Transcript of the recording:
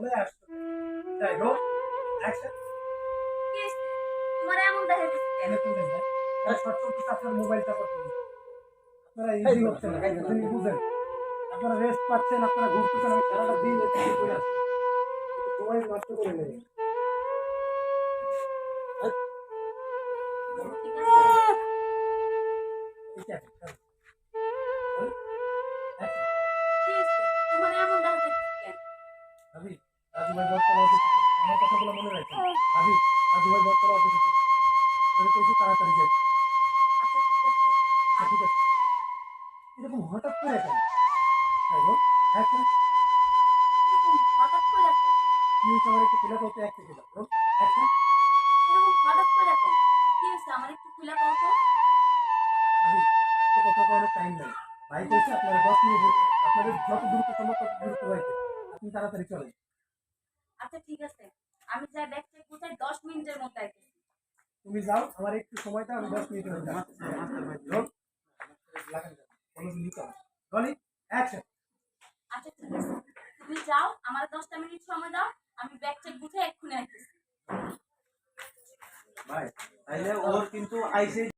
চলে আসছো। যাই হোক, অ্যাকশন। কি হইছে? তোমার এমন দেখা গেছে কেন? শর্ট চলতেছে, আপনার মোবাইলটা করতেছে। আপনারা ইজি হচ্ছে না, জিনিস বুঝেন। আপনারা রেস্ট পাচ্ছেন, আপনারা ঘুরতেছেন, আমি সারাটা দিন এদিকে করে আসছি। সময় নষ্ট করে নেই। ঠিক আছে? ঠিক আছে, বলেন, action। কি হইছে? তোমার এমন দেখা যাইতেছে কেন? ভাবি, রাজু ভাই বর্তমান অফিসে, আমার কথাগুলো মনে রাখেন। ভাবি, রাজু ভাই বর্তমান অফিসে, তোরে কইছি তাড়াতাড়ি যাইতে। আচ্ছা ঠিক আছে। আচ্ছা, ঠিক আছে। এরকম হঠাৎ করে কেন? যাই হোক, অ্যাকশন। এরকম হঠাৎ কইরা কেন? কি হয়েছে আমার একটু খুলে বলতে, এক সেকেন্ড। অ্যাকশন। এরকম হঠাৎ কইরা কেন? কি হইছে? আমার একটু খুইলা কও তো। ভাবি, এত কথা কওয়ার টাইম নাই। ভাই কইছে আপনারা 10 মিনিট, আপনাদের যত দ্রুত সম্ভব তত দ্রুত হইতে। আপনি তাড়াতাড়ি চলেন। আচ্ছা ঠিক আছে। আমি যাই ব্যাগ চেক গুছাই 10 মিনিটের মধ্যে আইতেছি। তুমি যাও, আমার একটু সময়টা, আমি 10 মিনিটের মধ্যে আসছি। রোল, লাগান যাও। কোনো নিতে হবে। Rolling, action. আচ্ছা ঠিক আছে। তুমি যাও, আমার 10টা মিনিট সময় দাও। আমি ব্যাগ চেক গুছাই এক্ষুনি আইতেছি। ভাই, তাইলে ওর কিন্তু আইসে